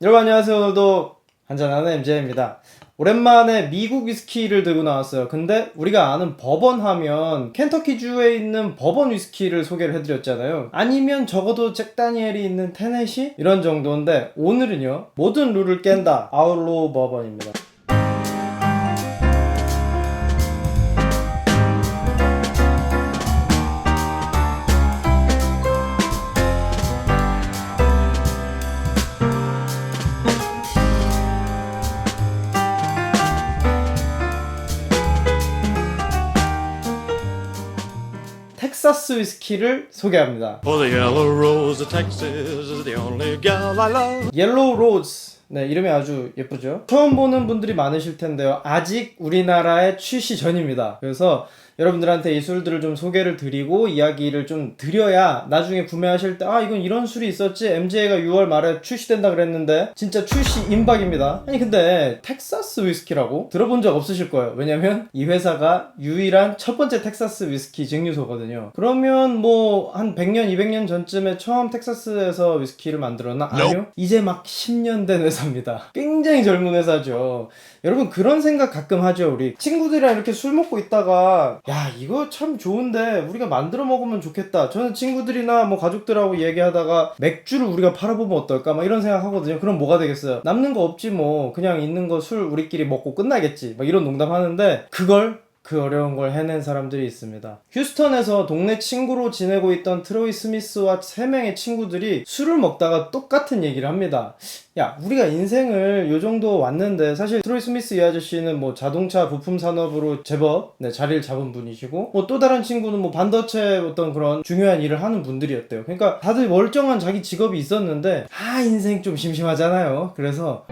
여러분 안녕하세요. 오늘도 한잔하는 MJ입니다. 오랜만에 미국 위스키를 들고 나왔어요. 근데 우리가 아는 버번 하면 켄터키주에 있는 버번 위스키를 소개를 해드렸잖아요. 아니면 적어도 잭 다니엘이 있는 테네시? 이런 정도인데 오늘은요, 모든 룰을 깬다, 아웃로우 버번입니다. 텍사스 위스키를 소개합니다. For the yellow rose of Texas is the only gal I love. 옐로우 로즈. 네, 이름이 아주 예쁘죠? 처음 보는 분들이 많으실 텐데요. 아직 우리나라에 출시 전입니다. 그래서 여러분들한테 이 술들을 좀 소개를 드리고 이야기를 좀 드려야 나중에 구매하실 때 이건 이런 술이 있었지? MJ가 6월 말에 출시된다 그랬는데 진짜 출시 임박입니다. 아니 근데 텍사스 위스키라고? 들어본 적 없으실 거예요. 왜냐면 이 회사가 유일한 첫 번째 텍사스 위스키 증류소거든요. 그러면 뭐 한 100년, 200년 전쯤에 처음 텍사스에서 위스키를 만들었나? 아니요. 이제 막 10년 된 회사입니다. 굉장히 젊은 회사죠. 여러분 그런 생각 가끔 하죠. 우리 친구들이랑 이렇게 술 먹고 있다가 야 이거 참 좋은데 우리가 만들어 먹으면 좋겠다. 저는 친구들이나 뭐 가족들하고 얘기하다가 맥주를 우리가 팔아보면 어떨까 막 이런 생각 하거든요. 그럼 뭐가 되겠어요? 남는 거 없지 뭐. 그냥 있는 거 술 우리끼리 먹고 끝나겠지 막 이런 농담 하는데 그걸 그 어려운 걸 해낸 사람들이 있습니다. 휴스턴에서 동네 친구로 지내고 있던 트로이 스미스와 3명의 친구들이 술을 먹다가 똑같은 얘기를 합니다. 야, 우리가 인생을 요 정도 왔는데, 사실 트로이 스미스 이 아저씨는 뭐 자동차 부품 산업으로 제법 자리를 잡은 분이시고, 뭐 또 다른 친구는 뭐 반도체 어떤 그런 중요한 일을 하는 분들이었대요. 그러니까 다들 멀쩡한 자기 직업이 있었는데 인생 좀 심심하잖아요. 그래서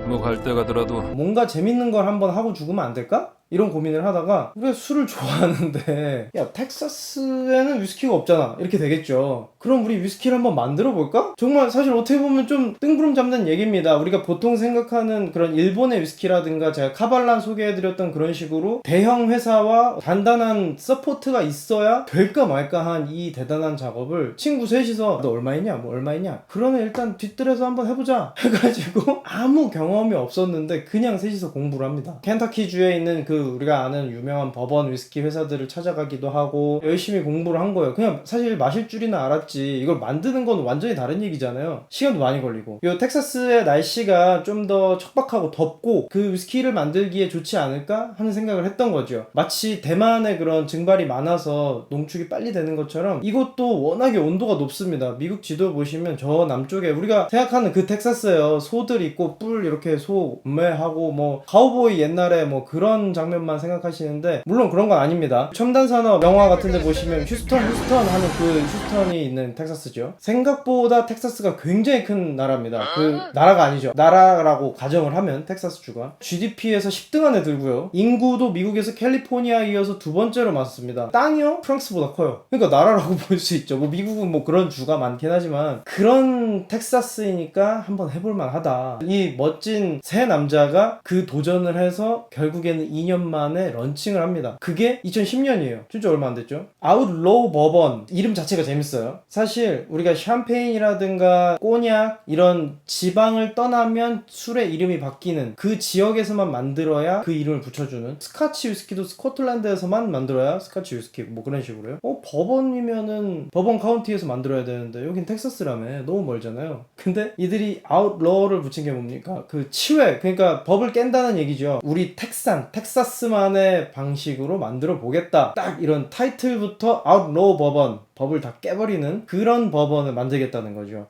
뭐 갈 때 가더라도 뭔가 재밌는 걸 한번 하고 죽으면 안 될까? 이런 고민을 하다가 우리가 술을 좋아하는데 야 텍사스에는 위스키가 없잖아 이렇게 되겠죠. 그럼 우리 위스키를 한번 만들어 볼까? 정말 사실 어떻게 보면 좀 뜬구름 잡는 얘기입니다. 우리가 보통 생각하는 그런 일본의 위스키라든가 제가 카발란 소개해드렸던 그런 식으로 대형 회사와 단단한 서포트가 있어야 될까 말까 한 이 대단한 작업을 친구 셋이서 너 얼마 있냐? 뭐 얼마 있냐? 그러면 일단 뒤뜰에서 한번 해보자 해가지고 아무 경험이 없었는데 그냥 셋이서 공부를 합니다. 켄터키주에 있는 그 우리가 아는 유명한 버번 위스키 회사들을 찾아가기도 하고 열심히 공부를 한 거예요. 그냥 사실 마실 줄이나 알았지 이걸 만드는 건 완전히 다른 얘기잖아요. 시간도 많이 걸리고 이 텍사스의 날씨가 좀 더 척박하고 덥고 그 위스키를 만들기에 좋지 않을까 하는 생각을 했던 거죠. 마치 대만의 그런 증발이 많아서 농축이 빨리 되는 것처럼 이것도 워낙에 온도가 높습니다. 미국 지도 보시면 저 남쪽에 우리가 생각하는 그 텍사스예요. 소들 있고 뿔 이렇게 소 매하고 뭐 카우보이 옛날에 뭐 그런 장면만 생각하시는데 물론 그런 건 아닙니다. 첨단산업 영화 같은 데 보시면 휴스턴 하는 그 휴스턴이 있는 텍사스죠. 생각보다 텍사스가 굉장히 큰 나라입니다. 그 나라가 아니죠. 나라라고 가정을 하면 텍사스주가 GDP에서 10등 안에 들고요. 인구도 미국에서 캘리포니아에 이어서 두 번째로 많습니다. 땅이요? 프랑스보다 커요. 그러니까 나라라고 볼 수 있죠. 뭐 미국은 뭐 그런 주가 많긴 하지만 그런 텍사스이니까 한번 해볼만 하다. 이 멋진 세 남자가 그 도전을 해서 결국에는 2년 만에 런칭을 합니다. 그게 2010년이에요. 진짜 얼마 안 됐죠. 아웃로우 버번 이름 자체가 재밌어요. 사실 우리가 샴페인이라든가 꼬냑 이런 지방을 떠나면 술의 이름이 바뀌는 그 지역에서만 만들어야 그 이름을 붙여주는 스카치 위스키도 스코틀랜드에서만 만들어야 스카치 위스키 뭐 그런 식으로요. 버번이면은 버번 카운티에서 만들어야 되는데 여긴 텍사스라며 너무 멀잖아요. 근데 이들이 아웃로우를 붙인 게 뭡니까? 그 치외 그러니까 법을 깬다는 얘기죠. 우리 텍사스만의 방식으로 만들어 보겠다. 딱 이런 타이틀부터 아웃로우 버번 법을 다 깨버리는 그런 버번을 만들겠다는 거죠.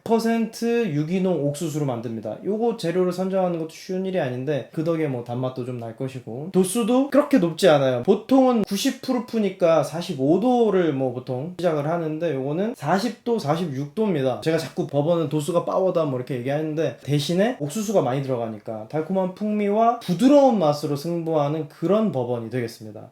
100% 유기농 옥수수로 만듭니다. 요거 재료를 선정하는 것도 쉬운 일이 아닌데 그 덕에 뭐 단맛도 좀 날 것이고 도수도 그렇게 높지 않아요. 보통은 90%니까 45도를 뭐 보통 시작을 하는데 요거는 40도, 46도입니다. 제가 자꾸 버번은 도수가 파워다 뭐 이렇게 얘기하는데 대신에 옥수수가 많이 들어가니까 달콤한 풍미와 부드러운 맛으로 승부하는 그런 버번이 되겠습니다.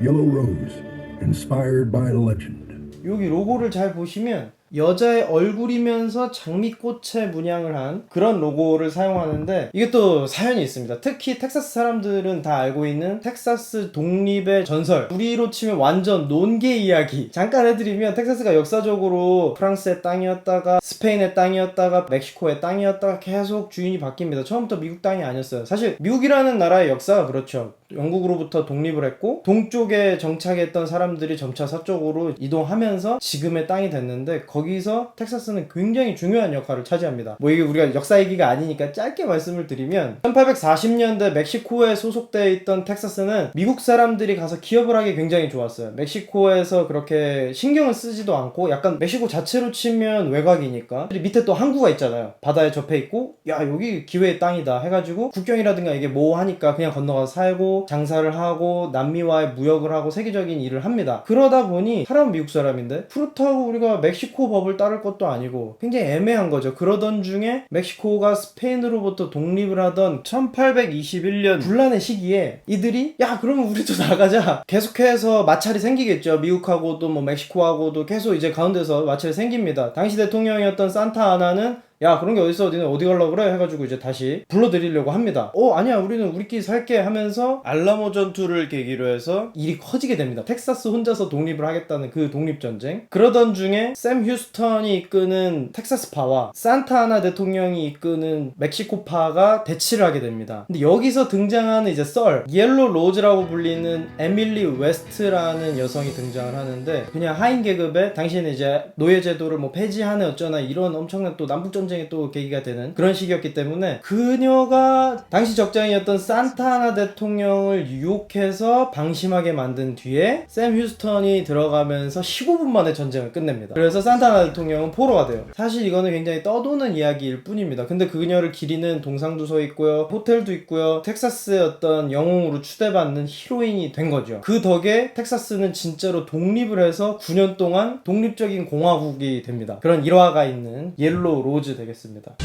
Yellow Rose, inspired by legend. 여기 로고를 잘 보시면 여자의 얼굴이면서 장미꽃에 문양을 한 그런 로고를 사용하는데 이게 또 사연이 있습니다. 특히 텍사스 사람들은 다 알고 있는 텍사스 독립의 전설, 우리로 치면 완전 논개 이야기 잠깐 해드리면, 텍사스가 역사적으로 프랑스의 땅이었다가 스페인의 땅이었다가 멕시코의 땅이었다가 계속 주인이 바뀝니다. 처음부터 미국 땅이 아니었어요. 사실 미국이라는 나라의 역사가 그렇죠. 영국으로부터 독립을 했고 동쪽에 정착했던 사람들이 점차 서쪽으로 이동하면서 지금의 땅이 됐는데, 거기서 텍사스는 굉장히 중요한 역할을 차지합니다. 뭐 이게 우리가 역사 얘기가 아니니까 짧게 말씀을 드리면, 1840년대 멕시코에 소속되어 있던 텍사스는 미국 사람들이 가서 기업을 하기 굉장히 좋았어요. 멕시코에서 그렇게 신경을 쓰지도 않고, 약간 멕시코 자체로 치면 외곽이니까 밑에 또 항구가 있잖아요. 바다에 접해 있고, 야 여기 기회의 땅이다 해가지고 국경이라든가 이게 모호하니까 그냥 건너가서 살고 장사를 하고 남미와의 무역을 하고 세계적인 일을 합니다. 그러다 보니 사람은 미국 사람인데 그렇다고 우리가 멕시코 법을 따를 것도 아니고 굉장히 애매한 거죠. 그러던 중에 멕시코가 스페인으로부터 독립을 하던 1821년 분란의 시기에 이들이 야 그러면 우리도 나가자, 계속해서 마찰이 생기겠죠. 미국하고도 뭐 멕시코하고도 계속 이제 가운데서 마찰이 생깁니다. 당시 대통령이었던 산타 아나는 야 그런 게 어딨어, 니네 어디 가려고 그래 해가지고 이제 다시 불러들이려고 합니다. 아니야 우리는 우리끼리 살게 하면서 알라모 전투를 계기로 해서 일이 커지게 됩니다. 텍사스 혼자서 독립을 하겠다는 그 독립전쟁. 그러던 중에 샘 휴스턴이 이끄는 텍사스파와 산타아나 대통령이 이끄는 멕시코파가 대치를 하게 됩니다. 근데 여기서 등장하는 이제 옐로 로즈라고 불리는 에밀리 웨스트라는 여성이 등장을 하는데, 그냥 하인 계급에 당시에는 이제 노예제도를 뭐 폐지하네 어쩌나 이런 엄청난 또 남북전쟁의 또 계기가 되는 그런 시기였기 때문에, 그녀가 당시 적장이었던 산타아나 대통령을 유혹해서 방심하게 만든 뒤에 샘 휴스턴이 들어가면서 15분 만에 전쟁을 끝냅니다. 그래서 산타아나 대통령은 포로가 돼요. 사실 이거는 굉장히 떠도는 이야기일 뿐입니다. 근데 그녀를 기리는 동상도 서 있고요, 호텔도 있고요, 텍사스의 어떤 영웅으로 추대받는 히로인이 된 거죠. 그 덕에 텍사스는 진짜로 독립을 해서 9년 동안 독립적인 공화국이 됩니다. 그런 일화가 있는 옐로우 로즈 되겠습니다.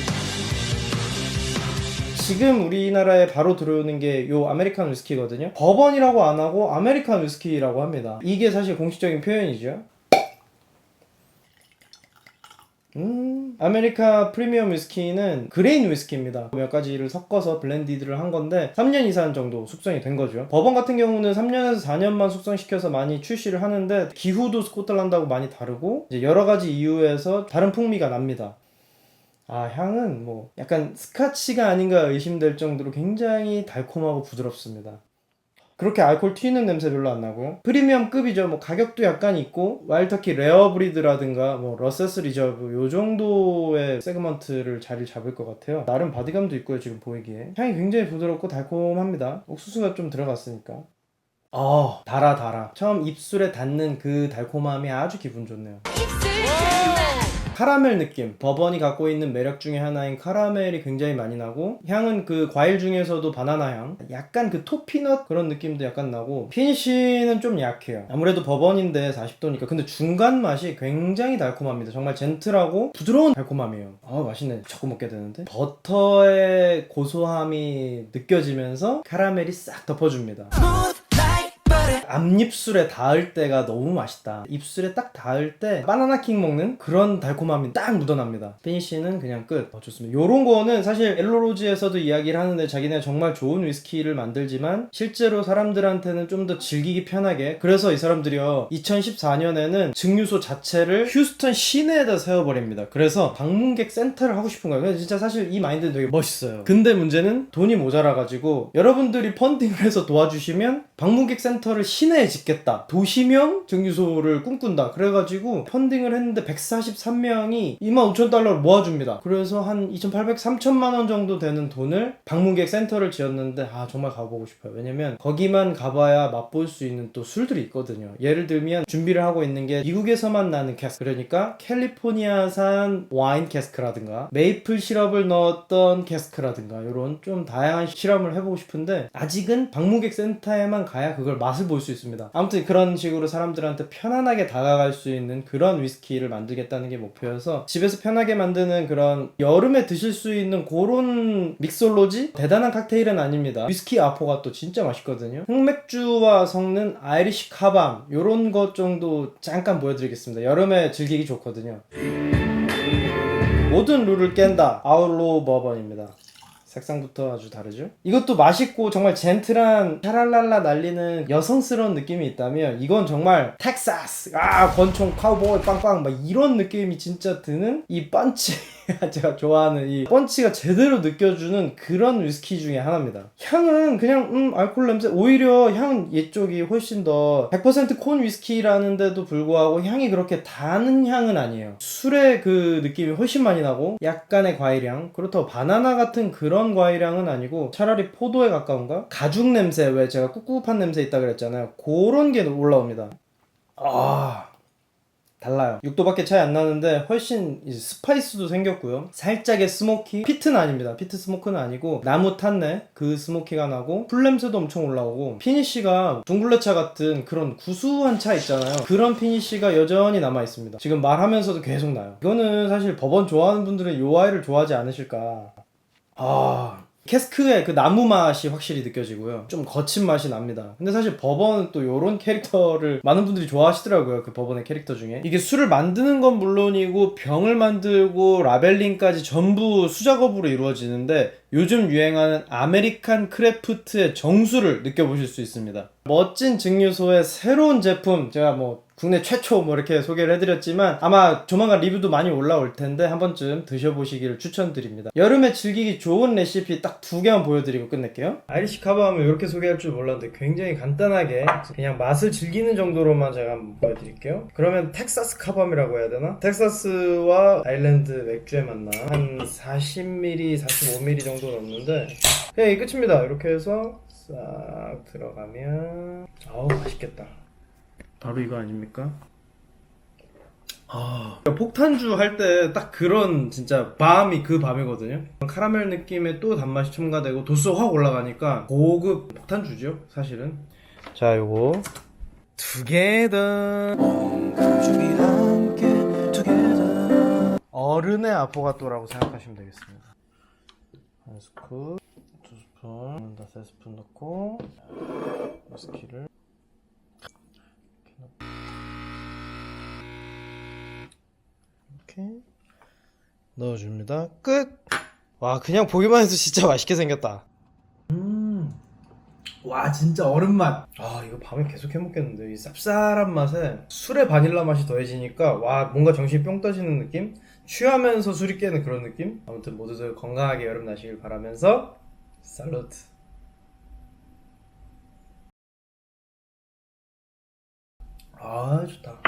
지금 우리나라에 바로 들어오는 게 요 아메리칸 위스키거든요. 버번이라고 안 하고 아메리칸 위스키라고 합니다. 이게 사실 공식적인 표현이죠. 아메리카 프리미엄 위스키는 그레인 위스키입니다. 몇 가지를 섞어서 블렌디드를 한 건데 3년 이상 정도 숙성이 된 거죠. 버번 같은 경우는 3년에서 4년만 숙성시켜서 많이 출시를 하는데, 기후도 스코틀랜드하고 많이 다르고 이제 여러 가지 이유에서 다른 풍미가 납니다. 향은 뭐 약간 스카치가 아닌가 의심될 정도로 굉장히 달콤하고 부드럽습니다. 그렇게 알코올 튀는 냄새 별로 안 나고 프리미엄급이죠. 뭐 가격도 약간 있고 와일드터키 레어 브리드라든가 뭐 러세스 리저브 요 정도의 세그먼트를 자리를 잡을 것 같아요. 나름 바디감도 있고요. 지금 보이기에 향이 굉장히 부드럽고 달콤합니다. 옥수수가 좀 들어갔으니까. 달아. 처음 입술에 닿는 그 달콤함이 아주 기분 좋네요. 카라멜 느낌, 버번이 갖고 있는 매력 중에 하나인 카라멜이 굉장히 많이 나고, 향은 그 과일 중에서도 바나나 향, 약간 그 토피넛 그런 느낌도 약간 나고, 피니쉬는 좀 약해요. 아무래도 버번인데 40도니까. 근데 중간 맛이 굉장히 달콤합니다. 정말 젠틀하고 부드러운 달콤함이에요. 맛있네. 자꾸 먹게 되는데. 버터의 고소함이 느껴지면서 카라멜이 싹 덮어줍니다. 앞입술에 닿을 때가 너무 맛있다. 입술에 딱 닿을 때 바나나킹 먹는 그런 달콤함이 딱 묻어납니다. 피니쉬는 그냥 끝. 좋습니다. 요런 거는 사실 엘로로즈에서도 이야기를 하는데, 자기네 정말 좋은 위스키를 만들지만 실제로 사람들한테는 좀 더 즐기기 편하게, 그래서 이 사람들이요 2014년에는 증류소 자체를 휴스턴 시내에다 세워버립니다. 그래서 방문객 센터를 하고 싶은 거예요. 진짜 사실 이 마인드는 되게 멋있어요. 근데 문제는 돈이 모자라가지고, 여러분들이 펀딩을 해서 도와주시면 방문객 센터를 시내에 짓겠다, 도시명 증류소를 꿈꾼다, 그래가지고 펀딩을 했는데 143명이 25,000달러를 모아줍니다. 그래서 한 2,800, 3,000만원 정도 되는 돈을 방문객 센터를 지었는데, 정말 가보고 싶어요. 왜냐면 거기만 가봐야 맛볼 수 있는 또 술들이 있거든요. 예를 들면 준비를 하고 있는 게 미국에서만 나는 캐스크, 그러니까 캘리포니아산 와인 캐스크라든가 메이플 시럽을 넣었던 캐스크라든가 이런 좀 다양한 실험을 해보고 싶은데, 아직은 방문객 센터에만 가야 그걸 맛을 볼 수 있습니다. 아무튼 그런 식으로 사람들한테 편안하게 다가갈 수 있는 그런 위스키를 만들겠다는 게 목표여서 집에서 편하게 만드는 그런 여름에 드실 수 있는 그런 믹솔로지? 대단한 칵테일은 아닙니다. 위스키 아포가또 진짜 맛있거든요. 흑맥주와 섞는 아이리시 카밤 요런 것 정도 잠깐 보여드리겠습니다. 여름에 즐기기 좋거든요. 모든 룰을 깬다. 아울로 버번입니다. 색상부터 아주 다르죠? 이것도 맛있고 정말 젠틀한 샤랄랄라 날리는 여성스러운 느낌이 있다면 이건 정말 텍사스! 권총 카우보이 빵빵 막 이런 느낌이 진짜 드는 이 펀치 제가 좋아하는 이 펀치가 제대로 느껴주는 그런 위스키 중에 하나입니다. 향은 그냥 알코올 냄새 오히려 향 이쪽이 훨씬 더 100%콘 위스키라는데도 불구하고 향이 그렇게 다는 향은 아니에요. 술의 그 느낌이 훨씬 많이 나고 약간의 과일향 그렇다고 바나나 같은 그런 과일향은 아니고 차라리 포도에 가까운가? 가죽 냄새 왜 제가 꿉꿉한 냄새 있다 그랬잖아요. 그런 게 올라옵니다. 달라요. 6도밖에 차이 안 나는데 훨씬 이제 스파이스도 생겼고요. 살짝의 스모키. 피트는 아닙니다. 피트 스모크는 아니고 나무 탄내 그 스모키가 나고 풀 냄새도 엄청 올라오고 피니쉬가 둥글레차 같은 그런 구수한 차 있잖아요. 그런 피니쉬가 여전히 남아 있습니다. 지금 말하면서도 계속 나요. 이거는 사실 버번 좋아하는 분들은 요 아이를 좋아하지 않으실까. 캐스크의 그 나무 맛이 확실히 느껴지고요. 좀 거친 맛이 납니다. 근데 사실 버번은 또 요런 캐릭터를 많은 분들이 좋아하시더라고요. 그 버번의 캐릭터 중에. 이게 술을 만드는 건 물론이고 병을 만들고 라벨링까지 전부 수작업으로 이루어지는데 요즘 유행하는 아메리칸 크래프트의 정수를 느껴보실 수 있습니다. 멋진 증류소의 새로운 제품 제가 뭐 국내 최초 뭐 이렇게 소개를 해드렸지만 아마 조만간 리뷰도 많이 올라올 텐데 한 번쯤 드셔보시기를 추천드립니다. 여름에 즐기기 좋은 레시피 딱 2개만 보여드리고 끝낼게요. 아이리시 카밤을 이렇게 소개할 줄 몰랐는데 굉장히 간단하게 그냥 맛을 즐기는 정도로만 제가 한번 보여드릴게요. 그러면 텍사스 카밤이라고 해야 되나? 텍사스와 아일랜드 맥주의 만남 한 40ml, 45ml 정도 넣었는데 그냥 이 끝입니다. 이렇게 해서 싹 들어가면 아우 맛있겠다. 바로 이거 아닙니까? 폭탄주 할 때 딱 그런 진짜 밤이 그 밤이거든요. 카라멜 느낌의 또 단맛이 첨가되고 도수 확 올라가니까 고급 폭탄주죠 사실은. 자 요거 Together 어른의 아포가토라고 생각하시면 되겠습니다. 한 스쿱 2스푼 3스푼 넣고 위스키를 이렇게 넣어줍니다. 끝! 와 그냥 보기만 해도 진짜 맛있게 생겼다. 와 진짜 얼음맛. 이거 밤에 계속 해먹겠는데 이 쌉쌀한 맛에 술의 바닐라 맛이 더해지니까 와 뭔가 정신이 뿅 떠지는 느낌? 취하면서 술이 깨는 그런 느낌? 아무튼 모두들 건강하게 여름 나시길 바라면서 살루트. 좋다.